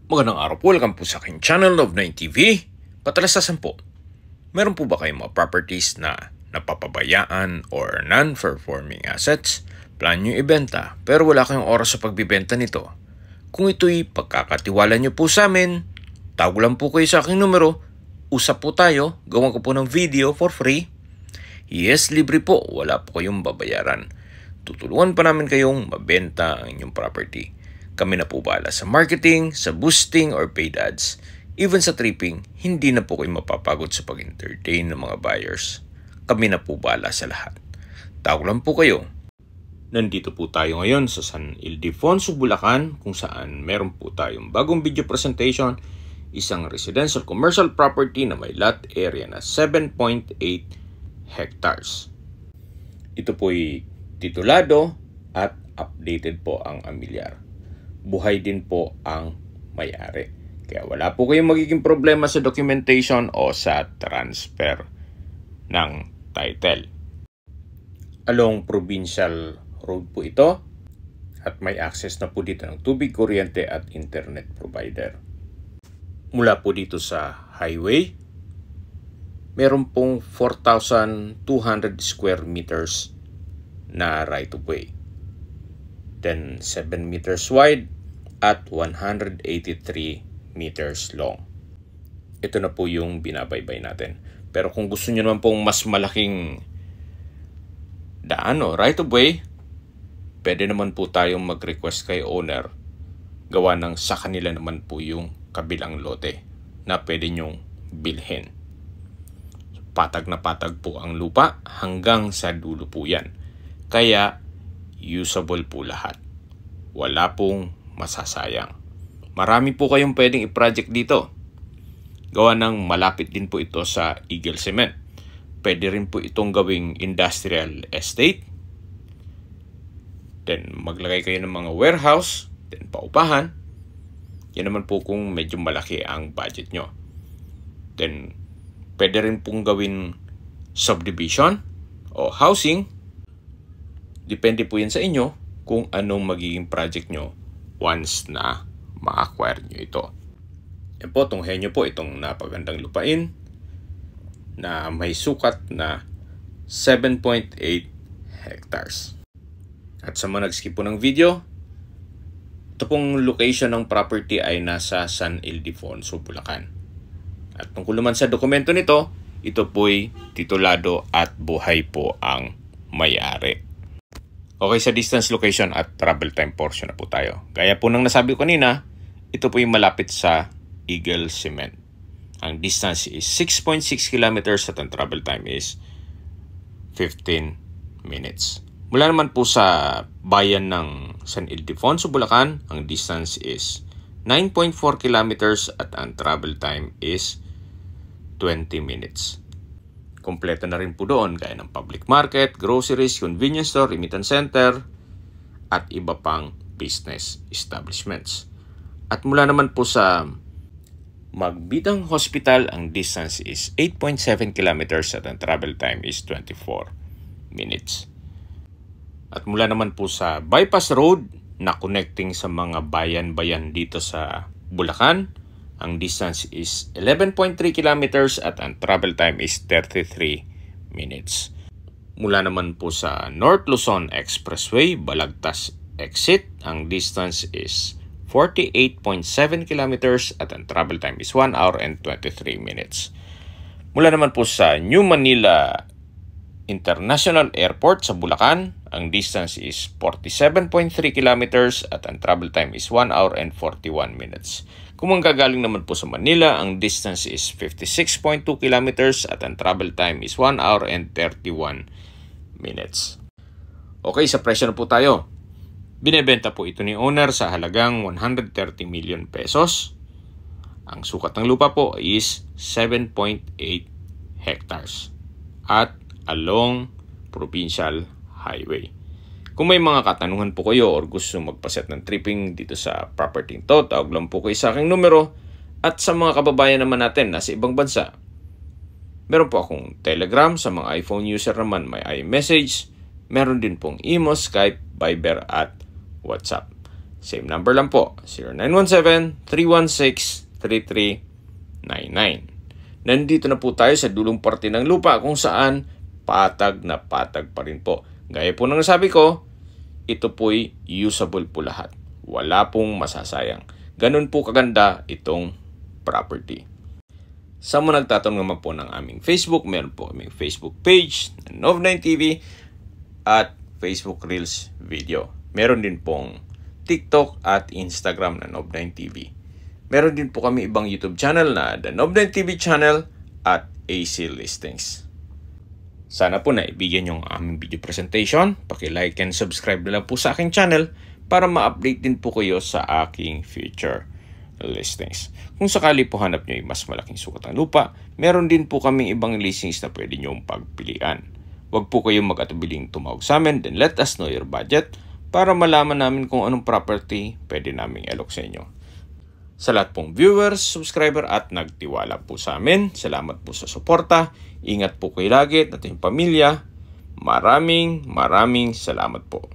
Magandang araw po, welcome po sa aking channel Love9 TV. Patalasasan po, meron po ba kayong mga properties na napapabayaan or non-performing assets? Plan nyo ibenta pero wala kayong oras sa pagbibenta nito. Kung ito'y pagkakatiwala nyo po sa amin, tawag lang po kayo sa aking numero, usap po tayo, gawan ko po ng video for free. Yes, libre po, wala po kayong babayaran. Tutulungan pa namin kayong mabenta ang inyong property. Kami na po bahala sa marketing, sa boosting or paid ads. Even sa tripping, hindi na po kayo mapapagod sa pag-entertain ng mga buyers. Kami na po bahala sa lahat. Tawag lang po kayo. Nandito po tayo ngayon sa San Ildefonso, Bulacan, kung saan meron po tayong bagong video presentation, isang residential commercial property na may lot area na 7.8 hectares. Ito po'y titulado at updated po ang amilyar. Buhay din po ang may-ari. Kaya wala po kayong magiging problema sa documentation o sa transfer ng title. Along Provincial Road po ito at may access na po dito ng tubig, kuryente at internet provider. Mula po dito sa highway, meron pong 4,200 square meters na right of way. Then 7 meters wide at 183 meters long. Ito na po yung binabaybay natin. Pero kung gusto nyo naman pong mas malaking daan o right of way, pwede naman po tayong mag-request kay owner. Gawa ng sa kanila naman po yung kabilang lote na pwede nyong bilhin. Patag na patag po ang lupa hanggang sa dulo po yan. Kaya usable po lahat. Wala pong masasayang. Marami po kayong pwedeng i-project dito. Gawa ng malapit din po ito sa Eagle Cement. Pwede rin po itong gawing industrial estate. Then maglagay kayo ng mga warehouse. Then paupahan. Yan naman po kung medyo malaki ang budget nyo. Then pwede rin pong gawin subdivision o housing. Depende po yan sa inyo kung anong magiging project nyo once na ma-acquire nyo ito. Yan po, tunghayan nyo po itong napagandang lupain na may sukat na 7.8 hectares. At sa mga nag-skip po ng video, ito pong location ng property ay nasa San Ildefonso, Bulacan. At tungkol naman sa dokumento nito, ito po'y titulado at buhay po ang may-ari. Okay, sa distance, location at travel time portion na po tayo. Gaya po nang nasabi ko kanina, ito po yung malapit sa Eagle Cement. Ang distance is 6.6 kilometers at ang travel time is 15 minutes. Mula naman po sa bayan ng San Ildefonso, Bulacan, ang distance is 9.4 kilometers at ang travel time is 20 minutes. Kompleto na rin po doon gaya ng public market, groceries, convenience store, remittance center, at iba pang business establishments. At mula naman po sa Magbitang Hospital, ang distance is 8.7 kilometers at ang travel time is 24 minutes. At mula naman po sa Bypass Road na connecting sa mga bayan-bayan dito sa Bulacan, ang distance is 11.3 kilometers at ang travel time is 33 minutes. Mula naman po sa North Luzon Expressway, Balagtas Exit, ang distance is 48.7 kilometers at ang travel time is 1 hour and 23 minutes. Mula naman po sa New Manila International Airport sa Bulacan, ang distance is 47.3 kilometers at ang travel time is 1 hour and 41 minutes. Kung manggagaling naman po sa Manila, ang distance is 56.2 kilometers at ang travel time is 1 hour and 31 minutes. Okay, sa presyo na po tayo. Binebenta po ito ni owner sa halagang 130 million pesos. Ang sukat ng lupa po is 7.8 hectares at along Provincial Highway. Kung may mga katanungan po kayo or gusto magpaset ng tripping dito sa property to, tawag lang po kayo sa aking numero. At sa mga kababayan naman natin na sa ibang bansa, meron po akong Telegram. Sa mga iPhone user naman may iMessage. Meron din pong Imo, Skype, Viber at WhatsApp. Same number lang po, 0917-316-3399. Nandito na po tayo sa dulong parte ng lupa kung saan patag na patag pa rin po. Gaya po ng nasabi ko, ito po'y usable po lahat. Wala pong masasayang. Ganun po kaganda itong property. Sa mga nagtatanong naman po ng aming Facebook, meron po aming Facebook page na Nov9TV at Facebook Reels video. Meron din pong TikTok at Instagram na Nov9TV. Meron din po kami ibang YouTube channel na The Nov9TV channel at AC Listings. Sana po naibigyan yung aming video presentation. Paki-like and subscribe na lang po sa aking channel para ma-update din po kayo sa aking future listings. Kung sakali po hanap nyo yung mas malaking sukat ng lupa, meron din po kaming ibang listings na pwede nyong pagpilian. Huwag po kayong mag-atubiling tumawag sa amin, then let us know your budget para malaman namin kung anong property pwede naming alok sa inyo. Sa lahat pong viewers, subscriber at nagtiwala po sa amin, salamat po sa suporta. Ingat po kayo lagi at ating pamilya. Maraming salamat po.